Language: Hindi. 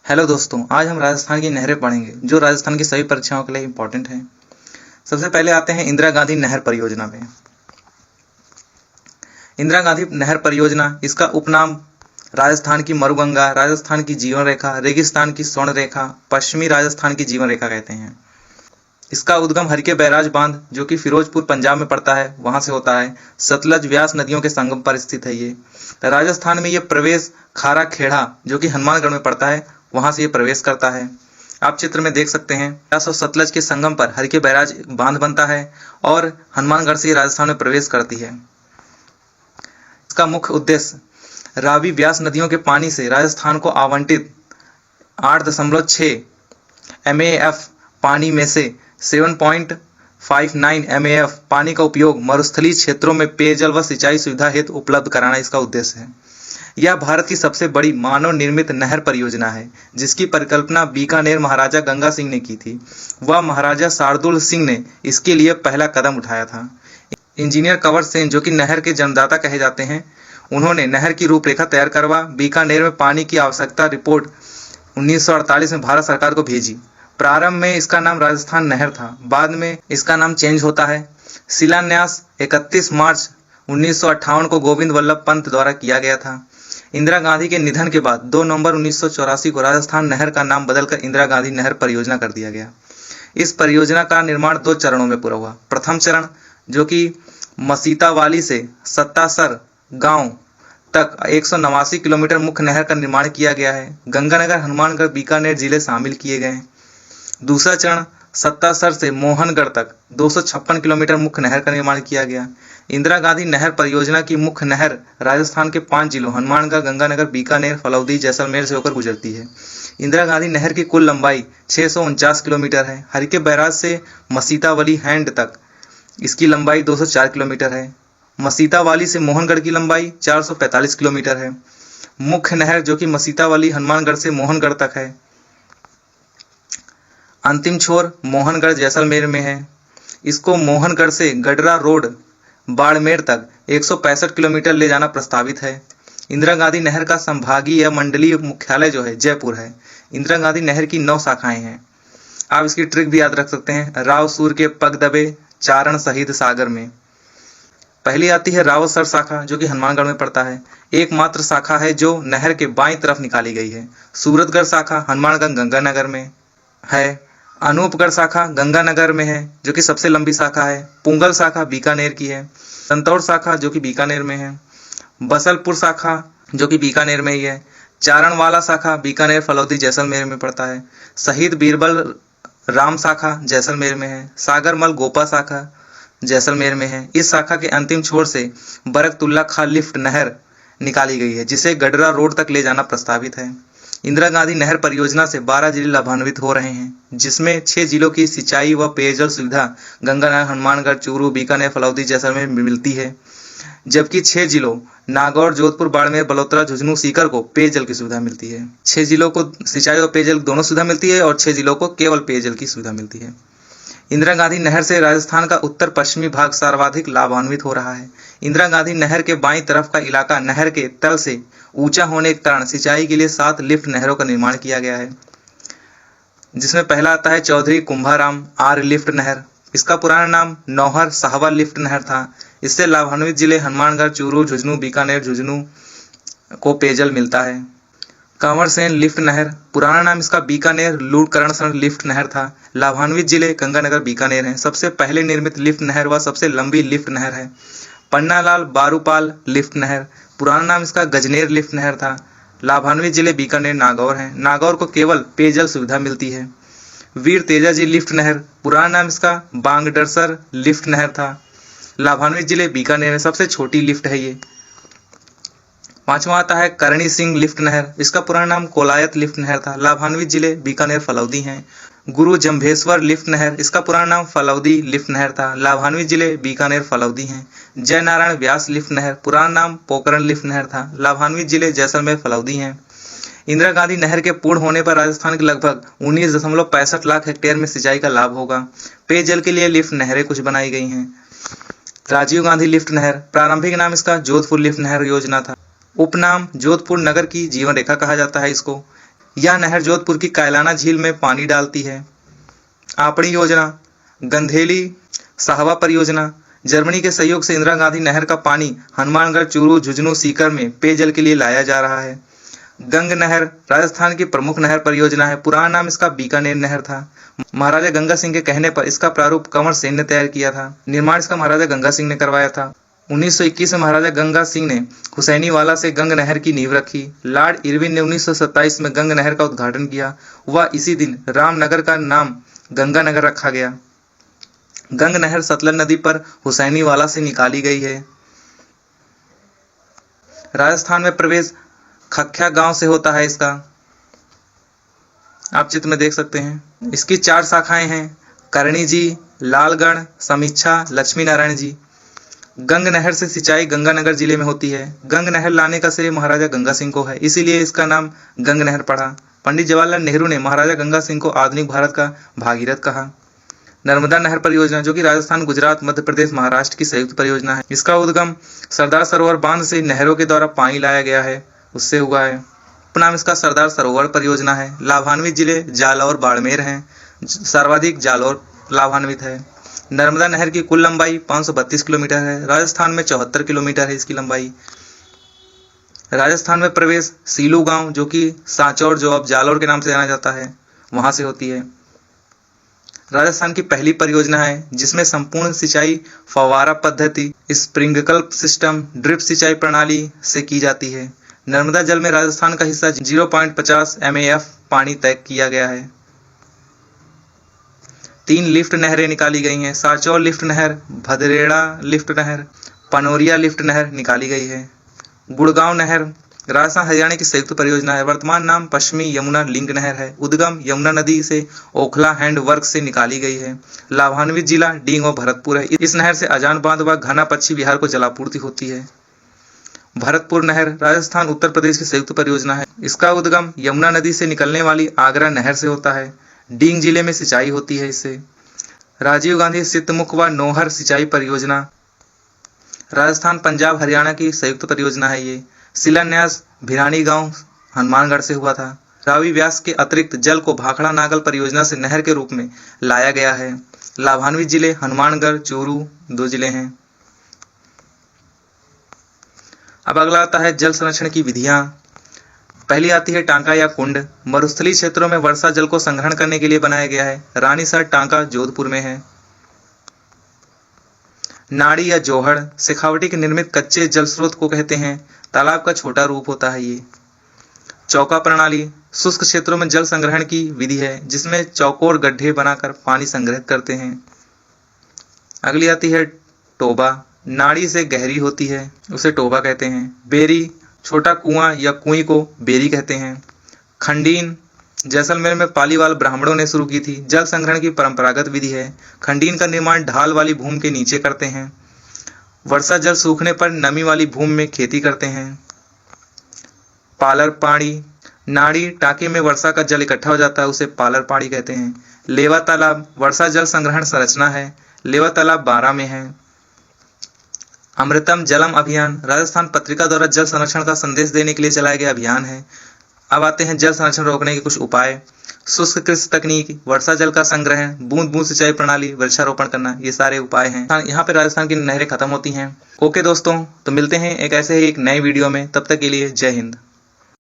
हेलो दोस्तों, आज हम राजस्थान की नहरें पढ़ेंगे जो राजस्थान की सभी परीक्षाओं के लिए इम्पोर्टेंट हैं। सबसे पहले आते हैं इंदिरा गांधी नहर परियोजना में। इंदिरा गांधी नहर परियोजना, इसका उपनाम राजस्थान की मरुगंगा, राजस्थान की जीवन रेखा, रेगिस्तान की स्वर्ण रेखा, पश्चिमी राजस्थान की जीवन रेखा कहते हैं। इसका उद्गम हरिके बैराज बांध जो कि फिरोजपुर पंजाब में पड़ता है वहां से होता है। सतलज व्यास नदियों के संगम पर स्थित है ये। राजस्थान में ये प्रवेश खारा खेड़ा जो कि हनुमानगढ़ में पड़ता है वहां से ये प्रवेश करता है। आप चित्र में देख सकते हैं व्यास और सतलज के संगम पर हरिके बैराज बांध बनता है और हनुमानगढ़ से ये राजस्थान में प्रवेश करती है। इसका मुख्य उद्देश्य रावी व्यास नदियों के पानी से राजस्थान को आवंटित 8.6 MAF पानी में से 7.59 MAF पानी का उपयोग मरुस्थलीय क्षेत्रों में पेयजल व सिंचाई सुविधा हेतु उपलब्ध कराना इसका उद्देश्य है। यह भारत की सबसे बड़ी मानव निर्मित नहर परियोजना है जिसकी परिकल्पना बीकानेर महाराजा गंगा सिंह ने की थी। वह महाराजा शार्दुल सिंह ने इसके लिए पहला कदम उठाया था। इंजीनियर कंवर सेन जो कि नहर के जन्मदाता कहे जाते हैं, उन्होंने नहर की रूपरेखा तैयार करवा बीकानेर में पानी की आवश्यकता रिपोर्ट 1948 में भारत सरकार को भेजी। प्रारंभ में इसका नाम राजस्थान नहर था, बाद में इसका नाम चेंज होता है। शिलान्यास 31 मार्च 1958 को गोविंद वल्लभ पंत द्वारा किया गया था। इंदिरा गांधी के निधन के बाद 2 नवंबर 1984 को राजस्थान नहर का नाम बदलकर इंदिरा गांधी नहर परियोजना कर दिया गया। इस परियोजना का निर्माण 2 चरणों में पूरा हुआ। प्रथम चरण जो कि मसीतावाली से सत्तासर गांव तक 189 किलोमीटर मुख्य नहर का निर्माण किया गया है। गंगानगर, हनुमानगढ़, बीकानेर जिले शामिल किए गए। दूसरा चरण सत्तासर से मोहनगढ़ तक 256 किलोमीटर मुख्य नहर का निर्माण किया गया। इंदिरा गांधी नहर परियोजना की मुख्य नहर राजस्थान के 5 जिलों हनुमानगढ़, गंगानगर, बीकानेर, फलौदी, जैसलमेर से होकर गुजरती है। इंदिरा गांधी नहर की कुल लंबाई 649 किलोमीटर है। हरिके बैराज से मसीतावली हैंड तक इसकी लंबाई 204 किलोमीटर है। मसीतावाली से मोहनगढ़ की लंबाई 445 किलोमीटर है। मुख्य नहर जो कि मसीतावाली हनुमानगढ़ से मोहनगढ़ तक है। अंतिम छोर मोहनगढ़ जैसलमेर में है। इसको मोहनगढ़ से गडरा रोड बाड़मेर तक 165 किलोमीटर ले जाना प्रस्तावित है। इंदिरा गांधी नहर का संभागीय या मंडलीय मुख्यालय जो है जयपुर है। इंदिरा गांधी नहर की 9 शाखाएं हैं। आप इसकी ट्रिक भी याद रख सकते हैं। रावसूर के पग दबे चारण शहीद सागर में। पहली आती है रावसर शाखा जो कि हनुमानगढ़ में पड़ता है। एकमात्र शाखा है जो नहर के बाईं तरफ निकाली गई है। सूरतगढ़ शाखा हनुमानगढ़ गंगानगर में है। अनूपगढ़ शाखा गंगानगर में है जो कि सबसे लंबी शाखा है। पुंगल शाखा बीकानेर की है। संतौर शाखा जो कि बीकानेर में है। बसलपुर शाखा जो कि बीकानेर में ही है। चारणवाला शाखा बीकानेर, फलौदी, जैसलमेर में पड़ता है। शहीद बीरबल राम शाखा जैसलमेर में है। सागरमल गोपा शाखा जैसलमेर में है। इस शाखा के अंतिम छोर से बरकतुल्ला खां लिफ्ट नहर निकाली गई है जिसे गडरा रोड तक ले जाना प्रस्तावित है। इंदिरा गांधी नहर परियोजना से 12 जिले लाभान्वित हो रहे हैं जिसमें 6 जिलों की सिंचाई व पेयजल सुविधा गंगानगर, हनुमानगढ़, चूरू, बीकानेर, फलौदी, जैसलमेर में मिलती है, जबकि 6 जिलों नागौर, जोधपुर, बाड़मेर, बलोतरा, झुंझुनू, सीकर को पेयजल की सुविधा मिलती है। 6 जिलों को सिंचाई और पेयजल दोनों सुविधा मिलती है और 6 जिलों को केवल पेयजल की सुविधा मिलती है। इंदिरा गांधी नहर से राजस्थान का उत्तर पश्चिमी भाग सर्वाधिक लाभान्वित हो रहा है। इंदिरा गांधी नहर के बाईं तरफ का इलाका नहर के तल से ऊंचा होने के कारण सिंचाई के लिए 7 लिफ्ट नहरों का निर्माण किया गया है, जिसमें पहला आता है चौधरी कुंभाराम आर लिफ्ट नहर। इसका पुराना नाम नौहर साहवा लिफ्ट नहर था। इससे लाभान्वित जिले हनुमानगढ़, चूरू, झुंझुनू, बीकानेर, झुंझुनू को पेयजल मिलता है। कंवर सेन लिफ्ट नहर, पुराना नाम इसका बीकानेर लूणकरणसर लिफ्ट नहर था। लाभान्वित जिले गंगानगर, बीकानेर हैं। सबसे पहले निर्मित लिफ्ट नहर व सबसे लंबी लिफ्ट नहर है। पन्नालाल बारूपाल लिफ्ट नहर, पुराना नाम इसका गजनेर लिफ्ट नहर था। लाभान्वित जिले बीकानेर, नागौर हैं। नागौर को केवल पेयजल सुविधा मिलती है। वीर तेजाजी लिफ्ट नहर, पुराना नाम इसका बांगडरसर लिफ्ट नहर था। लाभान्वित जिले बीकानेर है। सबसे छोटी लिफ्ट है ये। 5वां आता है करणी सिंह लिफ्ट नहर। इसका पुराना नाम कोलायत लिफ्ट नहर था। लाभान्वित जिले बीकानेर, फलौदी हैं। गुरु जम्भेश्वर लिफ्ट नहर, इसका पुराना नाम फलौदी लिफ्ट नहर था। लाभान्वित जिले बीकानेर, फलौदी हैं। जय नारायण व्यास लिफ्ट नहर, पुराना नाम पोकरण लिफ्ट नहर था। लाभान्वित जिले जैसलमेर, फलौदी हैं। इंदिरा गांधी नहर के पूर्ण होने पर राजस्थान के लगभग 19.65 लाख हेक्टेयर में सिंचाई का लाभ होगा। पेयजल के लिए लिफ्ट नहरें कुछ बनाई गई हैं। राजीव गांधी लिफ्ट नहर, प्रारंभिक नाम इसका जोधपुर लिफ्ट नहर योजना था। उपनाम जोधपुर नगर की जीवन रेखा कहा जाता है इसको। यह नहर जोधपुर की कायलाना झील में पानी डालती है। आपड़ी योजना, गंधेली साहवा परियोजना, जर्मनी के सहयोग से इंदिरा गांधी नहर का पानी हनुमानगढ़, चूरू, झुंझुनू, सीकर में पेयजल के लिए लाया जा रहा है। गंग नहर राजस्थान की प्रमुख नहर परियोजना है। पुराना नाम इसका बीकानेर नहर था। महाराजा गंगा सिंह के कहने पर इसका प्रारूप कंवर सेन ने तैयार किया था। निर्माण इसका महाराजा गंगा सिंह ने करवाया था। 1921 में महाराजा गंगा सिंह ने हुसैनीवाला से गंग नहर की नींव रखी। लॉर्ड इरविन ने 1927 में गंग नहर का उद्घाटन किया। वह इसी दिन रामनगर का नाम गंगानगर रखा गया। गंग नहर सतलज नदी पर हुसैनीवाला से निकाली गई है। राजस्थान में प्रवेश खख्या गांव से होता है। इसका आप चित्र में देख सकते हैं। इसकी 4 शाखाएं हैं, करणी जी, लालगढ़, समीक्षा, लक्ष्मी नारायण जी। गंग नहर से सिंचाई गंगानगर जिले में होती है। गंग नहर लाने का श्रेय महाराजा गंगा सिंह को है, इसीलिए इसका नाम गंग नहर पड़ा। पंडित जवाहरलाल नेहरू ने महाराजा गंगा सिंह को आधुनिक भारत का भागीरथ कहा। नर्मदा नहर परियोजना, जो कि राजस्थान, गुजरात, मध्य प्रदेश, महाराष्ट्र की संयुक्त परियोजना है। इसका उद्गम सरदार सरोवर बांध से नहरों के द्वारा पानी लाया गया है, उससे हुआ है। उपनाम इसका सरदार सरोवर परियोजना है। लाभान्वित जिले जालौर, बाड़मेर हैं। सर्वाधिक जालौर लाभान्वित है। नर्मदा नहर की कुल लंबाई 532 किलोमीटर है। राजस्थान में 74 किलोमीटर है इसकी लंबाई। राजस्थान में प्रवेश सीलू गांव, जो कि सांचौर, जो अब जालौर के नाम से जाना जाता है, वहां से होती है। राजस्थान की पहली परियोजना है जिसमें संपूर्ण सिंचाई फव्वारा पद्धति, स्प्रिंकलर सिस्टम, ड्रिप सिंचाई प्रणाली से की जाती है। नर्मदा जल में राजस्थान का हिस्सा 0.50 MAF पानी तय किया गया है। 3 लिफ्ट नहरें निकाली गई हैं। सांचौर लिफ्ट नहर, भदरेड़ा लिफ्ट नहर, पनोरिया लिफ्ट नहर निकाली गई है। गुड़गांव नहर राजस्थान हरियाणा की संयुक्त परियोजना है। वर्तमान नाम पश्चिमी यमुना लिंक नहर है। उद्गम यमुना नदी से ओखला हैंड वर्क से निकाली गई है। लाभान्वित जिला डींग और भरतपुर है। इस नहर से अजान बांध व घना पश्चिमी बिहार को जलापूर्ति होती है। भरतपुर नहर राजस्थान उत्तर प्रदेश की संयुक्त परियोजना है। इसका उद्गम यमुना नदी से निकलने वाली आगरा नहर से होता है। डींग जिले में सिंचाई होती है इससे। राजीव गांधी सितमुख व नौहर सिंचाई परियोजना राजस्थान, पंजाब, हरियाणा की संयुक्त परियोजना है। ये शिलान्यास भिरानी गांव हनुमानगढ़ से हुआ था। रावी व्यास के अतिरिक्त जल को भाखड़ा नागल परियोजना से नहर के रूप में लाया गया है। लाभान्वित जिले हनुमानगढ़, चूरू 2 जिले हैं। अब अगला आता है जल संरक्षण की विधियां। पहली आती है टांका या कुंड। मरुस्थलीय क्षेत्रों में वर्षा जल को संग्रहण करने के लिए बनाया गया है। रानीसर टांका जोधपुर में है। नाड़ी या जोहड़ शेखावटी के निर्मित कच्चे जल स्रोत को कहते हैं। तालाब का छोटा रूप होता है ये। चौका प्रणाली शुष्क क्षेत्रों में जल संग्रहण की विधि है, जिसमें चौकोर गड्ढे बनाकर पानी संग्रहित करते हैं। अगली आती है टोबा। नाड़ी से गहरी होती है, उसे टोबा कहते हैं। बेरी छोटा कुआं या कुएं को बेरी कहते हैं। खंडीन जैसलमेर में पालीवाल ब्राह्मणों ने शुरू की थी। जल संग्रहण की परंपरागत विधि है। खंडीन का निर्माण ढाल वाली भूमि के नीचे करते हैं। वर्षा जल सूखने पर नमी वाली भूमि में खेती करते हैं। पालर पाड़ी नाड़ी टाँके में वर्षा का जल इकट्ठा हो जाता है, उसे पालर पाड़ी कहते हैं। लेवा तालाब वर्षा जल संग्रहण संरचना है। लेवा तालाब 12 में है। अमृतम जलम अभियान राजस्थान पत्रिका द्वारा जल संरक्षण का संदेश देने के लिए चलाया गया अभियान है। अब आते हैं जल संरक्षण रोकने के कुछ उपाय। शुष्क कृषि तकनीक, वर्षा जल का संग्रह, बूंद बूंद सिंचाई प्रणाली, वृक्षारोपण करना, ये सारे उपाय हैं। यहाँ पे राजस्थान की नहरें खत्म होती हैं। ओके दोस्तों, तो मिलते हैं एक ऐसे ही एक नए वीडियो में। तब तक के लिए जय हिंद।